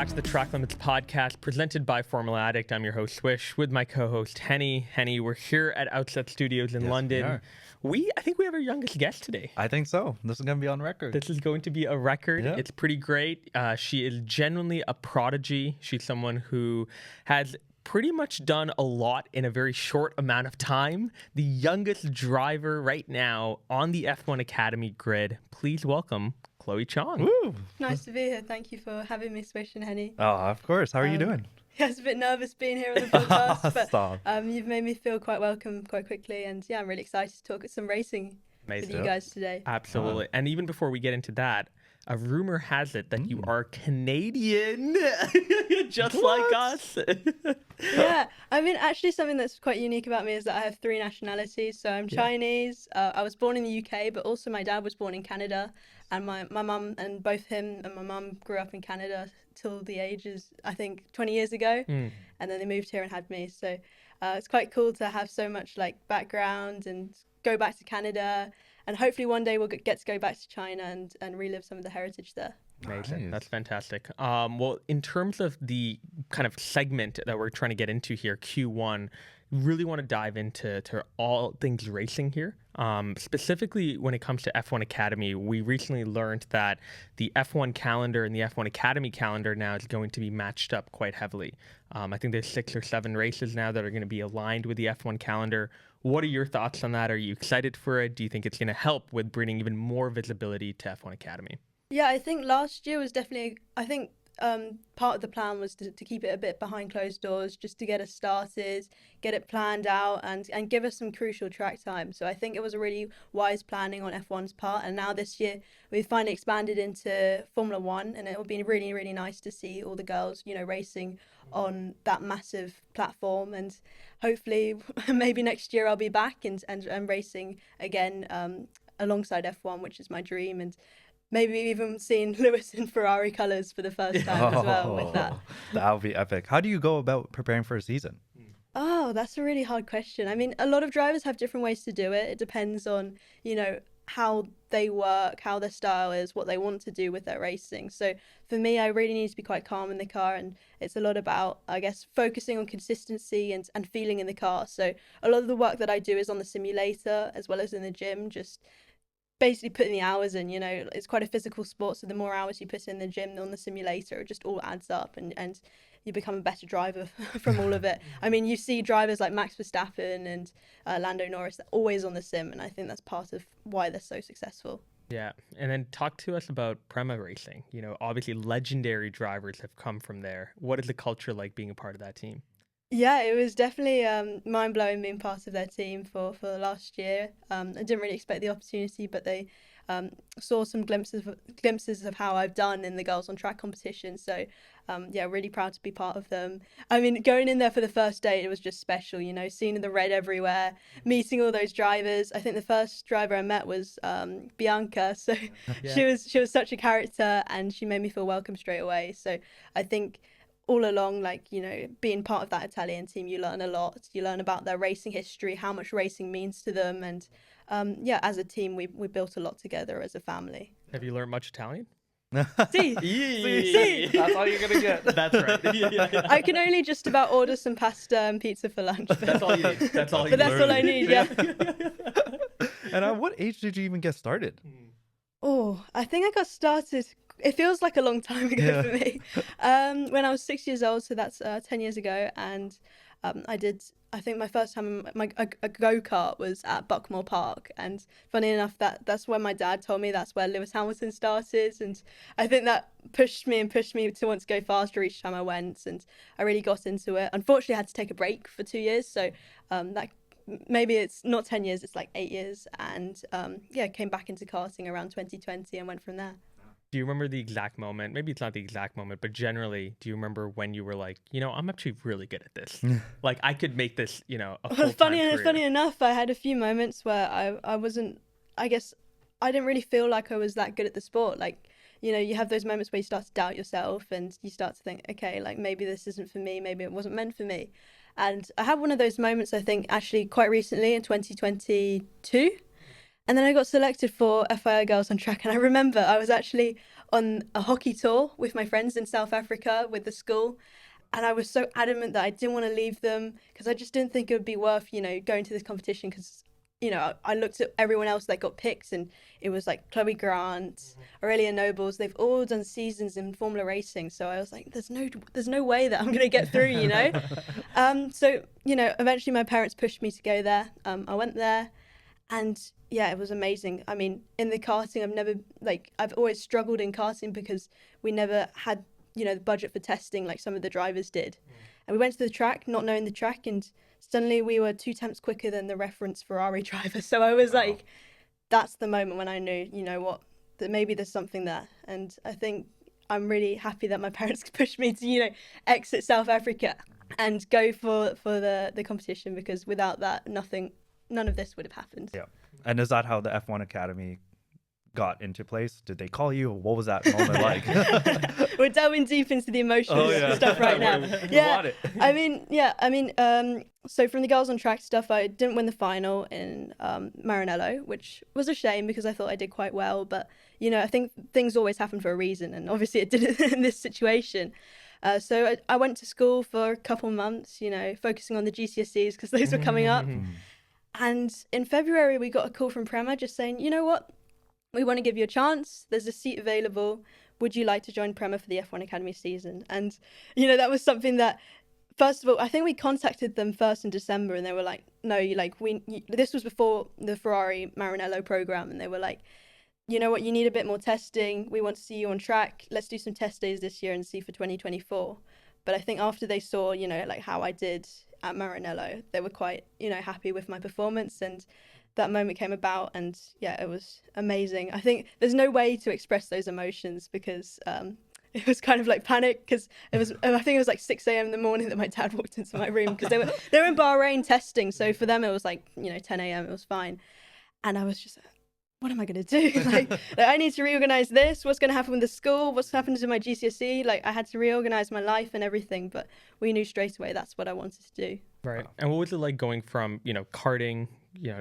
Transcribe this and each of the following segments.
back to the Track Limits podcast presented by Formula Addict. I'm your host, Swish, with my co-host, Henny. Henny, we're here at Outset Studios in London. I think we have our youngest guest today. I think so. This is going to be on record. This is going to be a record. Yeah. It's pretty great. She is genuinely a prodigy. She's someone who has pretty much done a lot in a very short amount of time. The youngest driver right now on the F1 Academy grid. Please welcome Chloe Chong. Woo! Nice to be here. Thank you for having me, Swish and Henny. Oh, of course. How are you doing? Yeah, I was a bit nervous being here on the podcast, but Stop. you've made me feel quite welcome quite quickly. And yeah, I'm really excited to talk some racing with you guys today. Absolutely. And even before we get into that, a rumor has it that you are Canadian, just like us. Yeah, I mean, actually something that's quite unique about me is that I have 3 nationalities. So I'm Chinese, I was born in the UK, but also my dad was born in Canada. And my mum, and both him and my mum grew up in Canada till the ages, I think, 20 years ago. And then they moved here and had me. So it's quite cool to have so much like background and go back to Canada. And hopefully one day we'll get to go back to China and relive some of the heritage there. Amazing. Nice. That's fantastic. Well, in terms of the kind of segment that we're trying to get into here, Q1, really want to dive into all things racing here. Specifically when it comes to F1 Academy, we recently learned that the F1 calendar and the F1 Academy calendar now is going to be matched up quite heavily. I think there's 6 or 7 races now that are going to be aligned with the F1 calendar. What are your thoughts on that? Are you excited for it? Do you think it's going to help with bringing even more visibility to F1 Academy? Yeah, I think last year was definitely, part of the plan was to keep it a bit behind closed doors, just to get us started, get it planned out and give us some crucial track time. So I think it was a really wise planning on F1's part. And now this year we've finally expanded into Formula One, and it will be really, really nice to see all the girls, racing on that massive platform. And hopefully maybe next year I'll be back and racing again alongside F1, which is my dream. And maybe even seeing Lewis in Ferrari colours for the first time as well with that. That would be epic. How do you go about preparing for a season? Oh, that's a really hard question. I mean, a lot of drivers have different ways to do it. It depends on, how they work, how their style is, what they want to do with their racing. So for me, I really need to be quite calm in the car, and it's a lot about, I guess, focusing on consistency and feeling in the car. So a lot of the work that I do is on the simulator as well as in the gym, just basically putting the hours in. It's quite a physical sport, so the more hours you put in the gym on the simulator, it just all adds up and you become a better driver from all of it. I mean, you see drivers like Max Verstappen and Lando Norris, they're always on the sim, and I think that's part of why they're so successful. Yeah, and then talk to us about Prema Racing. Obviously legendary drivers have come from there. What is the culture like being a part of that team? Yeah, it was definitely mind-blowing being part of their team for the last year. I didn't really expect the opportunity, but they saw some glimpses of how I've done in the Girls on Track competition. So, really proud to be part of them. I mean, going in there for the first day, it was just special, seeing the red everywhere, meeting all those drivers. I think the first driver I met was Bianca. So she was such a character, and she made me feel welcome straight away. So I think all along, being part of that Italian team, you learn a lot. You learn about their racing history, how much racing means to them. And as a team, we built a lot together as a family. Have you learned much Italian? See, That's all you're going to get. That's right. I can only just about order some pasta and pizza for lunch. That's all you need. That's all I need, yeah. And at what age did you even get started? Oh, I think I got started, it feels like a long time ago for me, when I was 6 years old, so that's 10 years ago, and I think my first time a go-kart was at Buckmore Park, and funny enough, that's when my dad told me that's where Lewis Hamilton started, and I think that pushed me to want to go faster each time I went, and I really got into it. Unfortunately, I had to take a break for 2 years, so that maybe it's not 10 years, it's like 8 years, and came back into karting around 2020 and went from there. Do you remember the exact moment? Maybe it's not the exact moment, but generally, do you remember when you were like, I'm actually really good at this? Like, I could make this, a full-time career. Funny enough, I had a few moments where I wasn't, I guess, I didn't really feel like I was that good at the sport. Like, you have those moments where you start to doubt yourself and you start to think, okay, like maybe this isn't for me, maybe it wasn't meant for me. And I had one of those moments, I think, actually quite recently in 2022. And then I got selected for FIA Girls on Track. And I remember I was actually on a hockey tour with my friends in South Africa with the school. And I was so adamant that I didn't want to leave them because I just didn't think it would be worth, going to this competition because, I looked at everyone else that got picked and it was like Chloe Grant, Aurelia Nobles. They've all done seasons in Formula Racing. So I was like, there's no way that I'm going to get through, So, eventually my parents pushed me to go there. I went there and yeah, it was amazing. I mean, in the karting, I've always struggled in karting because we never had, the budget for testing like some of the drivers did. And we went to the track, not knowing the track, and suddenly we were 2 tenths quicker than the reference Ferrari driver. So I was like, that's the moment when I knew, that maybe there's something there. And I think I'm really happy that my parents pushed me to, exit South Africa and go for the competition, because without that, none of this would have happened. Yeah. And is that how the F1 Academy got into place? Did they call you? What was that moment like? We're delving deep into the emotional stuff right now. So from the girls on track stuff, I didn't win the final in Maranello, which was a shame because I thought I did quite well. But, I think things always happen for a reason. And obviously it didn't in this situation. So I went to school for a couple months, focusing on the GCSEs because those were coming up. And in February, we got a call from Prema just saying, you know what? We want to give you a chance. There's a seat available. Would you like to join Prema for the F1 Academy season? And, that was something that, first of all, I think we contacted them first in December and they were like, no, this was before the Ferrari Maranello program. And they were like, you know what, you need a bit more testing. We want to see you on track. Let's do some test days this year and see for 2024. But I think after they saw, how I did at Maranello, they were quite, happy with my performance, and that moment came about, and yeah, it was amazing. I think there's no way to express those emotions because it was kind of like panic, because I think it was like 6 a.m. in the morning that my dad walked into my room because they were in Bahrain testing, so for them it was like 10 a.m. it was fine, and I was just, what am I going to do? Like I need to reorganize this. What's going to happen with the school? What's happened to my GCSE? Like I had to reorganize my life and everything, but we knew straight away that's what I wanted to do. Right. And what was it like going from, karting,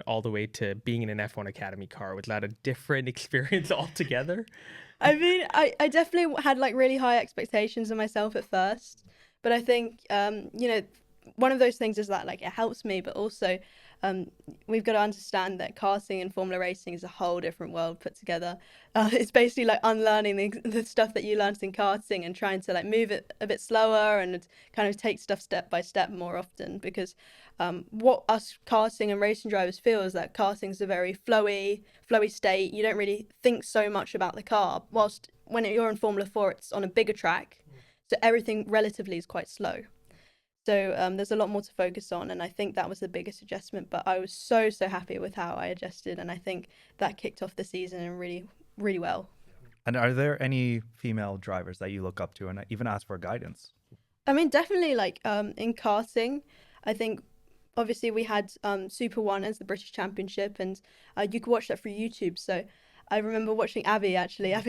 all the way to being in an F1 Academy car? Was that a different experience altogether? I mean, I definitely had like really high expectations of myself at first, but I think, one of those things is that like it helps me, but also we've got to understand that karting and Formula Racing is a whole different world put together. It's basically like unlearning the stuff that you learned in karting and trying to like move it a bit slower and kind of take stuff step by step more often, because what us karting and racing drivers feel is that karting is a very flowy state. You don't really think so much about the car, whilst when you're in Formula 4 it's on a bigger track, so everything relatively is quite slow. So there's a lot more to focus on, and I think that was the biggest adjustment. But I was so happy with how I adjusted, and I think that kicked off the season and really, really well. And are there any female drivers that you look up to and even ask for guidance? I mean, definitely like in karting, I think obviously we had Super One as the British Championship, and you could watch that through YouTube. So I remember watching Abby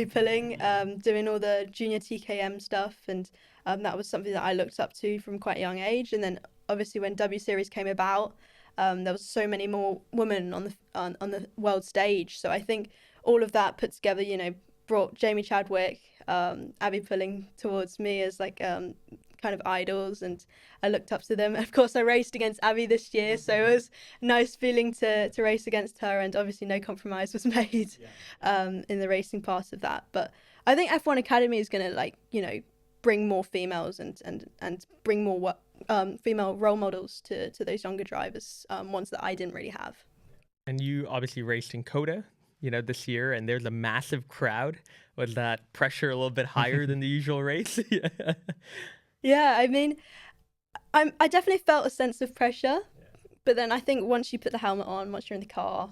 Pilling, doing all the junior TKM stuff, and that was something that I looked up to from quite a young age. And then obviously when W Series came about, there was so many more women on the world stage. So I think all of that put together, brought Jamie Chadwick, Abby Pilling towards me as like kind of idols, and I looked up to them. Of course, I raced against Abby this year, so it was a nice feeling to race against her, and obviously no compromise was made in the racing part of that. But I think F1 Academy is going to bring more females and bring more female role models to those younger drivers, ones that I didn't really have. And you obviously raced in COTA, this year, and there's a massive crowd. Was that pressure a little bit higher than the usual race? Yeah, I mean, I definitely felt a sense of pressure, but then I think once you put the helmet on, once you're in the car,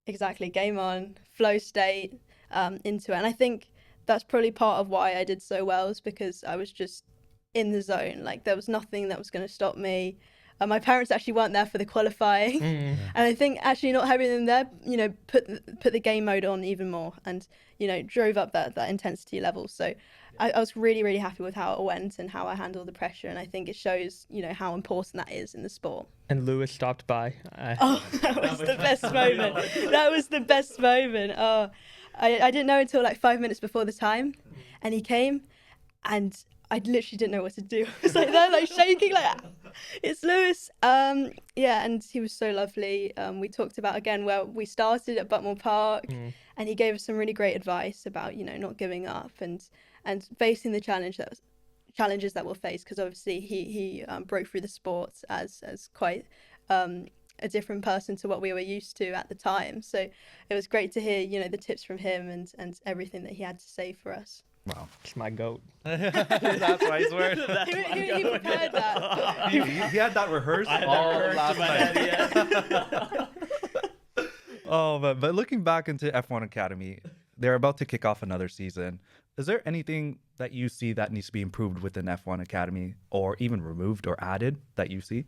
exactly, game on, flow state, into it. And I think that's probably part of why I did so well, is because I was just in the zone. Like there was nothing that was going to stop me. My parents actually weren't there for the qualifying, and I think actually not having them there, put the game mode on even more, and drove up that intensity level. So I was really, really happy with how it went and how I handled the pressure, and I think it shows how important that is in the sport. And Lewis stopped by. That was the best moment. That was the best moment. I didn't know until like 5 minutes before the time, and he came, and I literally didn't know what to do. I was like there, like shaking, like it's Lewis. Yeah, and he was so lovely. We talked about again where we started at Butmore Park, and he gave us some really great advice about not giving up and facing the challenges that we'll face, because obviously he broke through the sport as quite a different person to what we were used to at the time. So it was great to hear the tips from him and everything that he had to say for us. Wow. It's my goat. That's wise word. He prepared that. He had that rehearsed all last night. Oh, but looking back into F1 Academy, they're about to kick off another season. Is there anything that you see that needs to be improved within F1 Academy, or even removed or added that you see?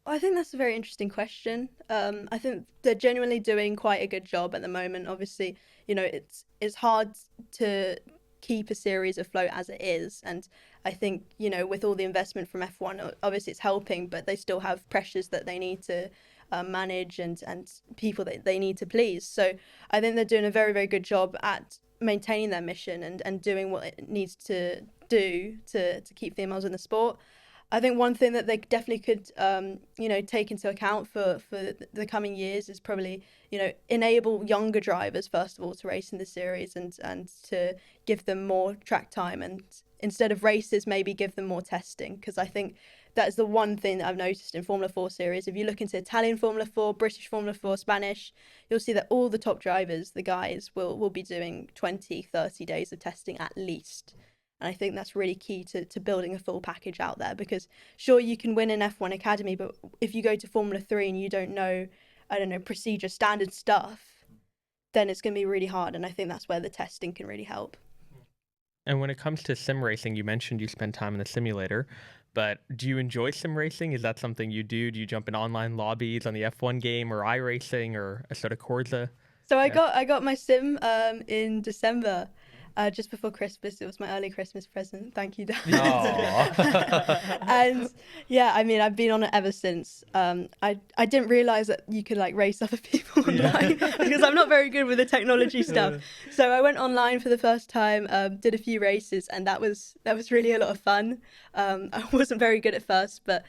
I think that's a very interesting question. I think they're genuinely doing quite a good job at the moment. Obviously, it's hard to keep a series afloat as it is, and I think with all the investment from F1, obviously it's helping, but they still have pressures that they need to manage and people that they need to please. So I think they're doing a very, very good job at maintaining their mission and doing what it needs to do to keep females in the sport. I think one thing that they definitely could, take into account for the coming years is probably, enable younger drivers, first of all, to race in the series and to give them more track time, and instead of races, maybe give them more testing. Because I think that is the one thing that I've noticed in Formula 4 series. If you look into Italian Formula 4, British Formula 4, Spanish, you'll see that all the top drivers, the guys, will be doing 20, 30 days of testing at least. And I think that's really key to building a full package out there, because sure, you can win in F1 Academy, but if you go to Formula 3 and you don't know, procedure, standard stuff, then it's going to be really hard. And I think that's where the testing can really help. And when it comes to sim racing, you mentioned you spend time in the simulator, but do you enjoy sim racing? Is that something you do? Do you jump in online lobbies on the F1 game or iRacing or Assetto Corsa? So I got my sim in December. Just before Christmas. It was my early Christmas present. Thank you, Dad. And yeah, I've been on it ever since. I didn't realize that you could race other people online because I'm not very good with the technology stuff. So I went online for the first time, did a few races, and that was really a lot of fun. I wasn't very good at first, but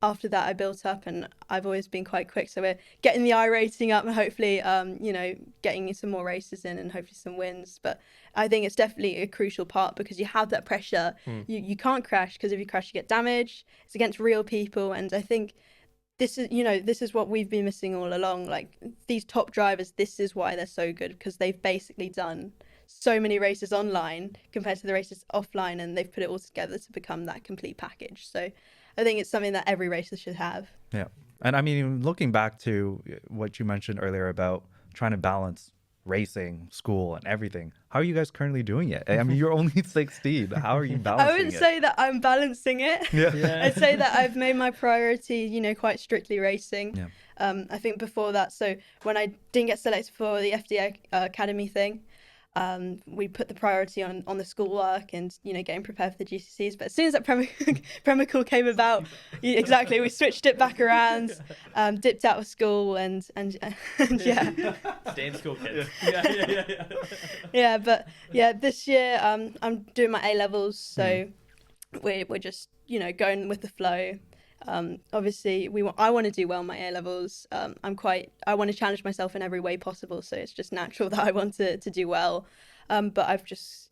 after that I built up, and I've always been quite quick. So we're getting the iRacing up and hopefully, getting some more races in and hopefully some wins. But I think it's definitely a crucial part because you have that pressure. You can't crash, because if you crash, you get damage. It's against real people. And I think this is what we've been missing all along. These top drivers, this is why they're so good, because they've basically done so many races online compared to the races offline, and they've put it all together to become that complete package. So I think it's something that every racer should have. Yeah. And looking back to what you mentioned earlier about trying to balance racing, school, and everything, how are you guys currently doing it? You're only 16. How are you balancing it? I wouldn't say that I'm balancing it. Yeah. I'd say that I've made my priority, quite strictly racing. Yeah. I think before that, so when I didn't get selected for the FDA Academy thing, we put the priority on the schoolwork and getting prepared for the GCSEs. But as soon as that Prema came about, exactly, we switched it back around, dipped out of school and yeah. Stay in school, kids. Yeah, but yeah, this year I'm doing my A-levels, so we're just going with the flow. Obviously I want to do well in my A-levels. I want to challenge myself in every way possible, so it's just natural that I want to do well. But I've just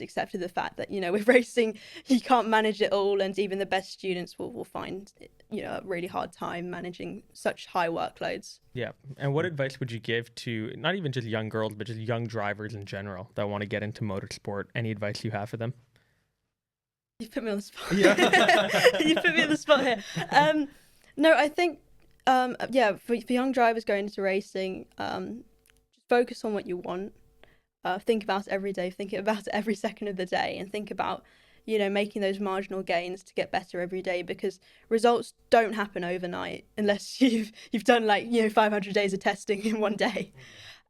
accepted the fact that with racing you can't manage it all, and even the best students will find a really hard time managing such high workloads. Yeah. And what advice would you give to not even just young girls, but just young drivers in general that want to get into motorsport? Any advice you have for them? You put me on the spot. Yeah. You put me on the spot here. No, I think, for young drivers going into racing, just focus on what you want. Think about it every day. Think about it every second of the day, and think about, making those marginal gains to get better every day, because results don't happen overnight unless you've done 500 days of testing in one day.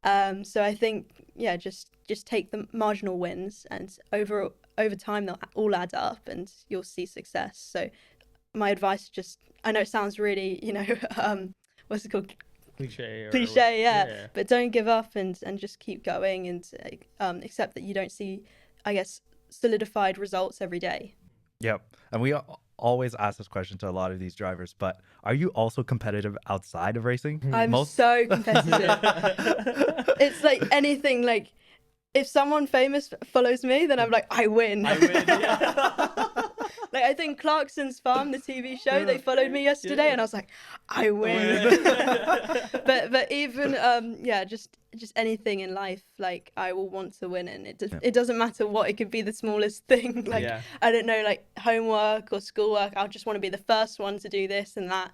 So I think, just take the marginal wins, and over time they'll all add up and you'll see success. So my advice is I know it sounds really, what's it called? cliche, yeah. But don't give up and just keep going and accept that you don't see, I guess, solidified results every day. Yep. And we always ask this question to a lot of these drivers, but are you also competitive outside of racing? I'm so competitive. It's like anything, like if someone famous follows me, then I'm like, I win. Yeah. Like I think Clarkson's Farm, the TV show, they followed me yesterday, and I was like, I win. but even just anything in life, like I will want to win, and it doesn't matter what. It could be the smallest thing, like I don't know, like homework or schoolwork. I'll just want to be the first one to do this and that.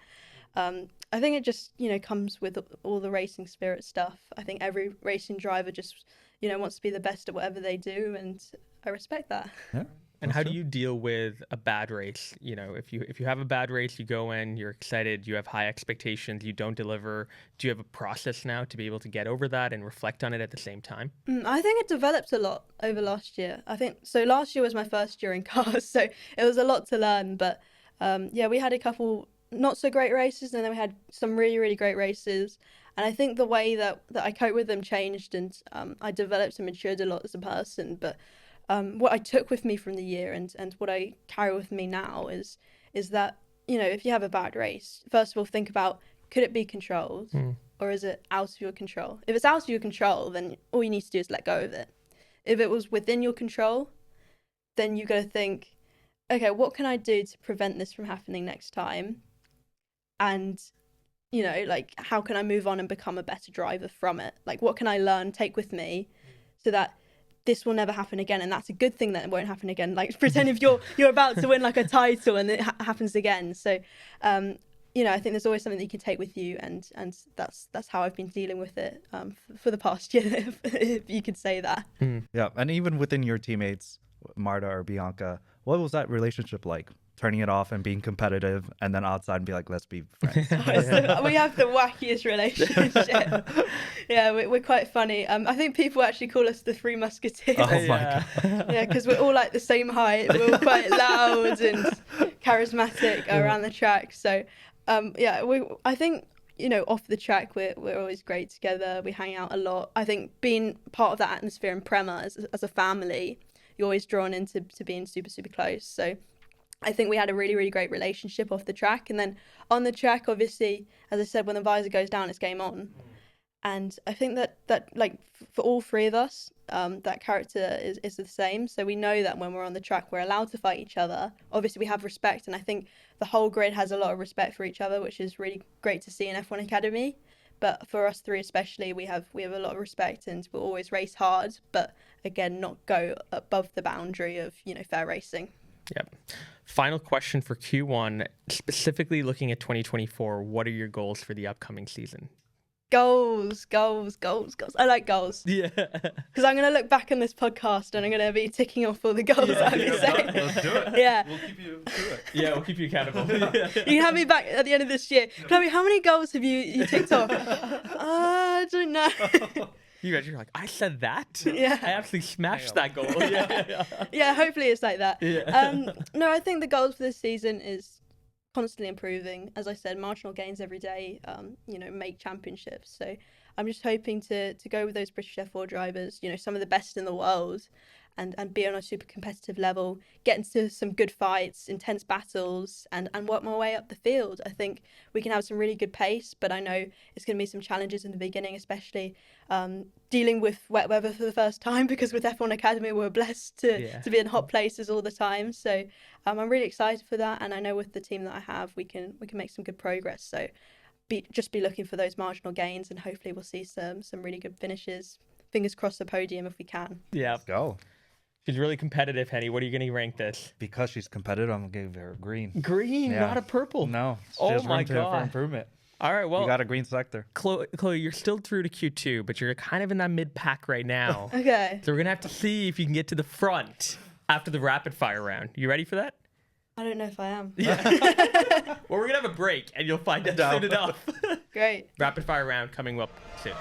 I think it just comes with all the racing spirit stuff. I think every racing driver just wants to be the best at whatever they do, and I respect that. Yeah. And how do you deal with a bad race? If you have a bad race, you go in, you're excited, you have high expectations, you don't deliver. Do you have a process now to be able to get over that and reflect on it at the same time? I think it developed a lot over last year. I think so. Last year was my first year in cars, so it was a lot to learn. But we had a couple not so great races, and then we had some really, really great races. And I think the way that I cope with them changed, and I developed and matured a lot as a person. But what I took with me from the year and what I carry with me now is that, if you have a bad race, first of all, think about, could it be controlled or is it out of your control? If it's out of your control, then all you need to do is let go of it. If it was within your control, then you got to think, okay, what can I do to prevent this from happening next time? And, like, how can I move on and become a better driver from it? Like, what can I learn, take with me so that this will never happen again? And that's a good thing that it won't happen again. Like, pretend if you're about to win like a title and it happens again. So I think there's always something that you can take with you, and that's how I've been dealing with it for the past year, if you could say that. Yeah. And even within your teammates, Marta or Bianca, what was that relationship like? Turning it off and being competitive, and then outside and be like, let's be friends. We have the wackiest relationship. Yeah, we're quite funny. I think people actually call us the Three Musketeers. Oh my God. Yeah, because we're all like the same height. We're all quite loud and charismatic around the track. So I think off the track we're always great together. We hang out a lot. I think being part of that atmosphere in Prema as a family, you're always drawn into being super, super close. So I think we had a really, really great relationship off the track. And then on the track, obviously, as I said, when the visor goes down, it's game on. And I think that like for all three of us, that character is the same. So we know that when we're on the track, we're allowed to fight each other. Obviously, we have respect. And I think the whole grid has a lot of respect for each other, which is really great to see in F1 Academy. But for us three especially, we have a lot of respect, and we'll always race hard. But again, not go above the boundary of, fair racing. Yep. Final question for Q1, specifically looking at 2024, what are your goals for the upcoming season? Goals. I like goals. Yeah. Because I'm going to look back on this podcast and I'm going to be ticking off all the goals that I've been saying. Let's do it. Yeah. We'll keep you to it. Yeah, we'll keep you accountable. You can have me back at the end of this year. Chloe, how many goals have you ticked off? I don't know. You're like, I said that? Yeah. I actually smashed that goal. Yeah, hopefully it's like that. Yeah. No, I think the goals for this season is constantly improving. As I said, marginal gains every day, make championships. So I'm just hoping to go with those British F4 drivers, some of the best in the world, and be on a super competitive level, get into some good fights, intense battles, and work my way up the field. I think we can have some really good pace, but I know it's going to be some challenges in the beginning, especially dealing with wet weather for the first time, because with F1 Academy we're blessed to be in hot places all the time. So I'm really excited for that, and I know with the team that I have, we can make some good progress. So be looking for those marginal gains, and hopefully we'll see some really good finishes. Fingers crossed the podium if we can. Yeah. Let's go. She's really competitive, Henny. What are you going to rank this? Because she's competitive, I'm going to give her a green. Green, Yeah. not a purple. No. Oh my For God. improvement. All right, well, You got a green sector. Chloe, you're still through to Q2, but you're kind of in that mid-pack right now. Okay. So we're going to have to see if you can get to the front after the rapid fire round. You ready for that? I don't know if I am. Yeah. Well, we're going to have a break, and you'll find out soon enough. Great. Rapid fire round coming up soon.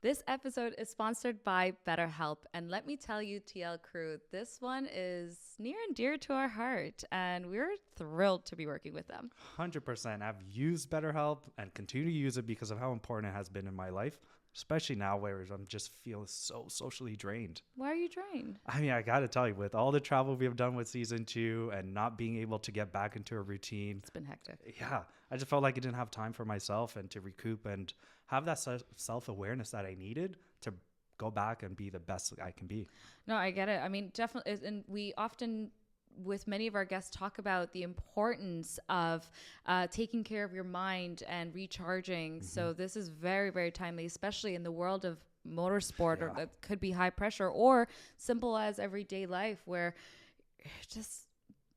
This episode is sponsored by BetterHelp. And let me tell you, TL crew, this one is near and dear to our heart. And we're thrilled to be working with them. 100%. I've used BetterHelp and continue to use it because of how important it has been in my life, especially now where I'm just feeling so socially drained. Why are you drained? I mean, I got to tell you, with all the travel we have done with season 2 and not being able to get back into a routine, It's been hectic. yeah, I just felt like I didn't have time for myself and to recoup and have that self-awareness that I needed to go back and be the best I can be. No, I get it. I mean, definitely. And we often, with many of our guests, talk about the importance of taking care of your mind and recharging. So this is very, very timely, especially in the world of motorsport, or that could be high pressure, or simple as everyday life where just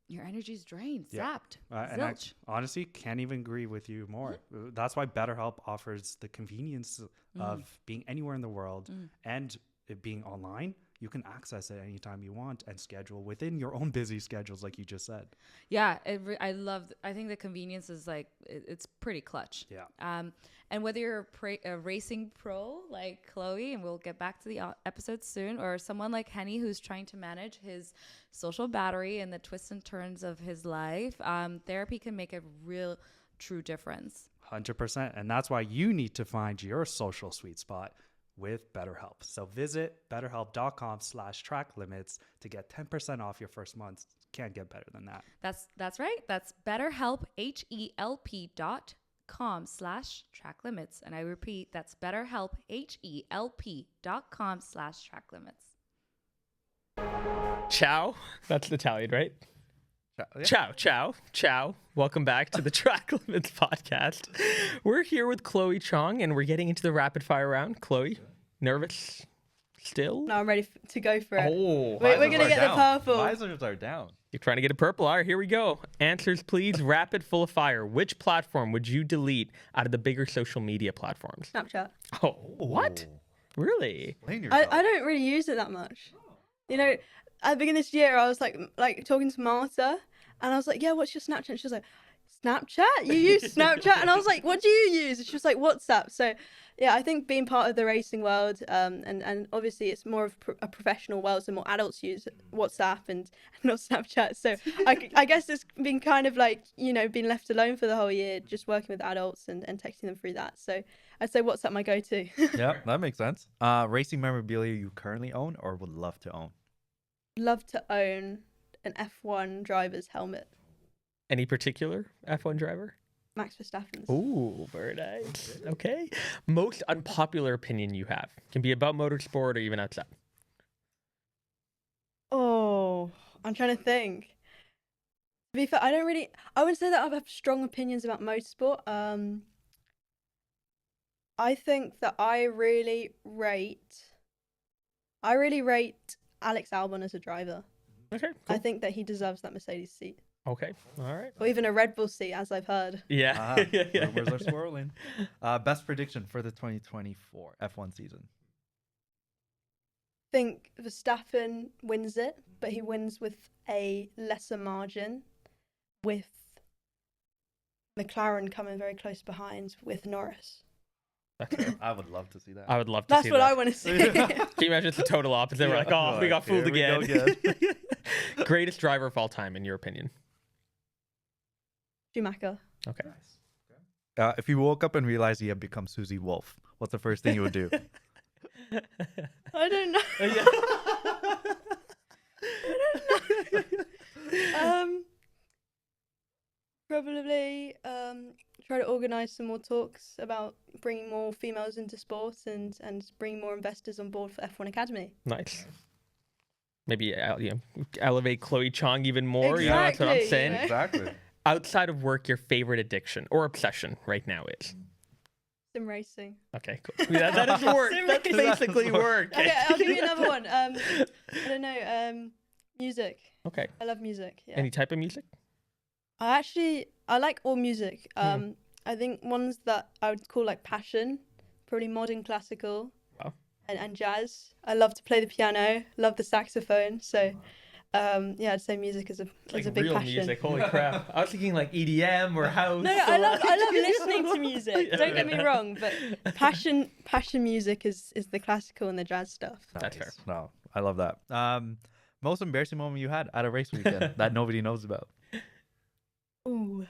your energy's drained, sapped, And I zilch. honestly can't even agree with you more. That's why BetterHelp offers the convenience of being anywhere in the world and it being online. You can access it anytime you want and schedule within your own busy schedules, like you just said. Yeah, I think the convenience is like, it's pretty clutch. Yeah. And whether you're a racing pro like Chloe, and we'll get back to the episode soon, or someone like Henny who's trying to manage his social battery and the twists and turns of his life, therapy can make a real, true difference. 100%. And that's why you need to find your social sweet spot with BetterHelp. So visit betterhelp.com/tracklimits to get 10% off your first month. Can't get better than that. That's right. That's BetterHelp, HELP.com/tracklimits. And I repeat, that's BetterHelp, HELP.com/tracklimits. Ciao. That's Italian, right? Yeah. Ciao, ciao, ciao. Welcome back to the Track Limits podcast. We're here with Chloe Chong, and we're getting into the rapid fire round. Chloe, nervous still? No, I'm ready to go for it. Oh, We're going to get the purple. Visors are down. you're trying to get a purple. All right, here we go. Answers, please. Rapid, full of fire. Which platform would you delete out of the bigger social media platforms? Snapchat. Oh, what? Really? Explain yourself. I don't really use it that much. You know, at the beginning of this year, I was like talking to Marta, and I was like, yeah, what's your Snapchat? And she was like, Snapchat? You use Snapchat? And I was like, what do you use? And she was like, WhatsApp. So, yeah, I think being part of the racing world, and obviously it's more of a professional world, so more adults use WhatsApp and not Snapchat. So I guess it's been kind of like, you know, being left alone for the whole year, just working with adults and texting them through that. So I'd say WhatsApp my go-to. Yeah, that makes sense. Racing memorabilia you currently own or would love to own? Love to own an F1 driver's helmet. Any particular F1 driver? Max Verstappen's. Ooh, very nice. Okay. Most unpopular opinion you have. Can be about motorsport or even outside. Oh, I'm trying to think. To be fair, I wouldn't say that I have strong opinions about motorsport. I think that I really rate Alex Albon as a driver. Okay, I cool. think that he deserves that Mercedes seat. Okay, all right. Or even a Red Bull seat, as I've heard. Yeah. Where's our swirling? Best prediction for the 2024 F1 season? I think Verstappen wins it, but he wins with a lesser margin, with McLaren coming very close behind with Norris. I would love to see that. I would love to see that. That's what I want to see. Can you imagine it's the total opposite? We're like, oh, we got fooled here we again. go again. Greatest driver of all time, in your opinion? Schumacher. Okay. If you woke up and realized you had become Susie Wolf, what's the first thing you would do? I don't know. Probably try to organise some more talks about bringing more females into sports and bringing more investors on board for F1 Academy. Nice. Maybe elevate Chloe Chong even more. You know, that's what I'm Exactly, saying. you know? Exactly. Outside of work, your favorite addiction or obsession right now is? Sim racing. Okay, cool. That is work. Sim That's racing. basically work. Okay, I'll give you another one. I don't know. Music. Okay. I love music. Yeah. Any type of music? I like all music. I think ones that I would call like passion, probably modern classical, Wow. and jazz. I love to play the piano, love the saxophone. So, Yeah, I'd say music is a big real passion. music. Holy crap! I was thinking like EDM or house. No, I love listening to music. Don't get me wrong, but passion music is the classical and the jazz stuff. That's fair. No, I love that. Most embarrassing moment you had at a race weekend that nobody knows about? Ooh.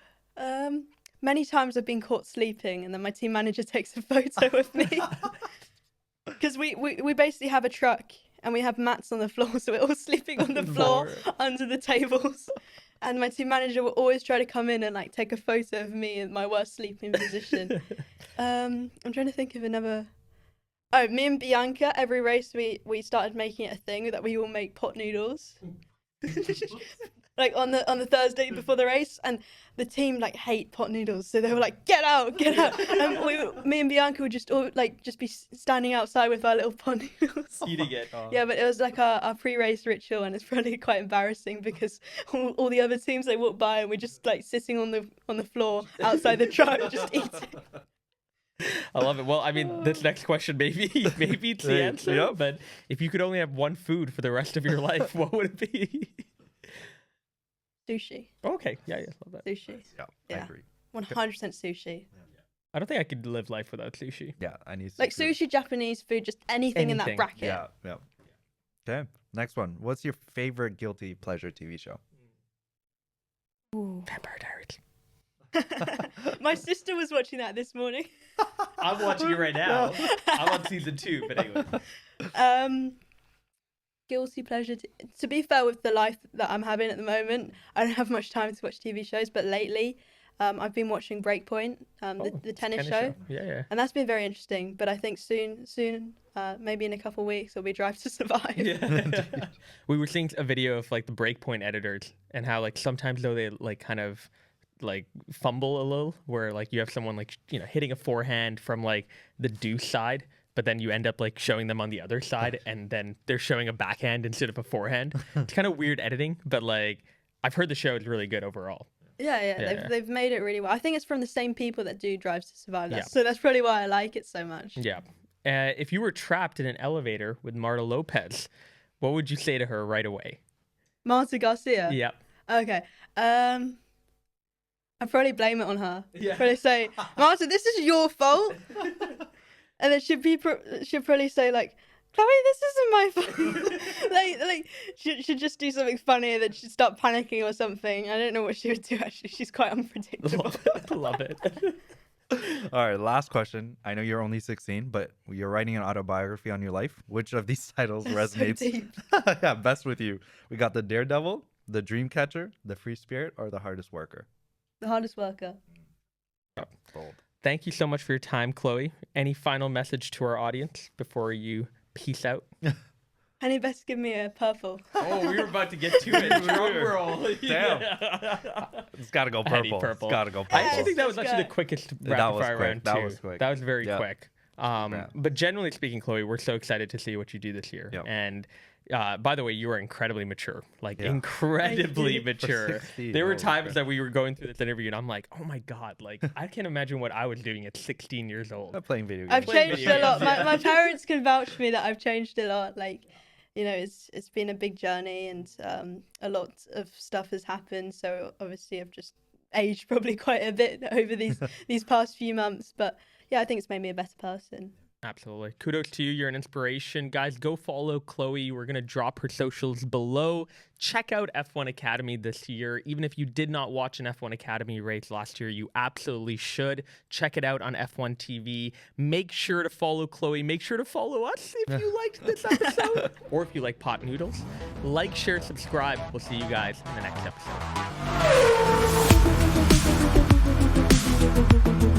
Many times I've been caught sleeping, and then my team manager takes a photo of me. Because we basically have a truck and we have mats on the floor, so we're all sleeping on the floor under the tables. And my team manager will always try to come in and like take a photo of me in my worst sleeping position. I'm trying to think of another. Oh, me and Bianca, every race we started making it a thing that we all make pot noodles. Like on the Thursday before the race, and the team like hate pot noodles, so they were like, get out. And me and Bianca would just be standing outside with our little pot noodles. Eating it. Yeah, but it was like our pre-race ritual, and it's probably quite embarrassing because all the other teams, they walk by and we're just like sitting on the floor outside the truck just eating. I love it. Well, I mean, this next question maybe it's the answer. Yep. But if you could only have one food for the rest of your life, what would it be? Sushi. Okay, yeah, love that. Sushi. Yeah, I agree. 100% sushi. I don't think I could live life without sushi. Yeah, I need Like sushi, Japanese food, just anything in that bracket. Yeah. Okay, next one. What's your favorite guilty pleasure TV show? Ooh. Vampire Diaries. My sister was watching that this morning. I'm watching it right now. I'm on season 2, but anyway. Guilty pleasure. To be fair, with the life that I'm having at the moment, I don't have much time to watch TV shows. But lately, I've been watching Breakpoint, the tennis show. Yeah. And that's been very interesting. But I think soon, maybe in a couple of weeks, it'll be Drive to Survive. Yeah. We were seeing a video of like the Breakpoint editors and how like sometimes though they like kind of like fumble a little, where like you have someone like hitting a forehand from like the deuce side, but then you end up like showing them on the other side and then they're showing a backhand instead of a forehand. It's kind of weird editing, but like I've heard the show is really good overall. Yeah. They've made it really well. I think it's from the same people that do Drives to Survive. Yeah. So that's probably why I like it so much. Yeah. If you were trapped in an elevator with Marta Lopez, what would you say to her right away? Marta Garcia? Yeah. Okay. I'd probably blame it on her. Yeah. Probably say, Marta, this is your fault. And then she'd probably say like, Chloe, this isn't my fault. like she'd just do something funny and then she'd start panicking or something. I don't know what she would do actually. She's quite unpredictable. Love it. All right, last question. I know you're only 16, but you're writing an autobiography on your life. Which of these titles resonates So deep. best with you? We got the Daredevil, the Dreamcatcher, the Free Spirit, or the Hardest Worker? The hardest worker. Bold. Thank you so much for your time, Chloe. Any final message to our audience before you peace out? Honey, best give me a purple. Oh, we were about to get to it. Drum roll. Damn. It's got to go Heady purple. purple. It's got to go I purple. actually think that was Let's actually go. the quickest That rapid was fire quick. round That too. was quick. That was very Yeah. quick. Yeah. But generally speaking, Chloe, we're so excited to see what you do this year. Yep. And by the way, you are incredibly mature, like Yeah. incredibly Thank you. mature. 16, There were holy times crap. that we were going through this interview and I'm like, oh my God, like I can't imagine what I was doing at 16 years old. I'm playing video games. I've Playing changed video a lot. games, yeah. My parents can vouch for me that I've changed a lot. Like, it's been a big journey and a lot of stuff has happened. So obviously I've just aged probably quite a bit over these past few months. But yeah, I think it's made me a better person. Absolutely. Kudos to you. You're an inspiration. Guys, go follow Chloe. We're going to drop her socials below. Check out F1 Academy this year. Even if you did not watch an F1 Academy race last year, you absolutely should. Check it out on F1 TV. Make sure to follow Chloe. Make sure to follow us if you liked this episode or if you like pot noodles. Like, share, subscribe. We'll see you guys in the next episode.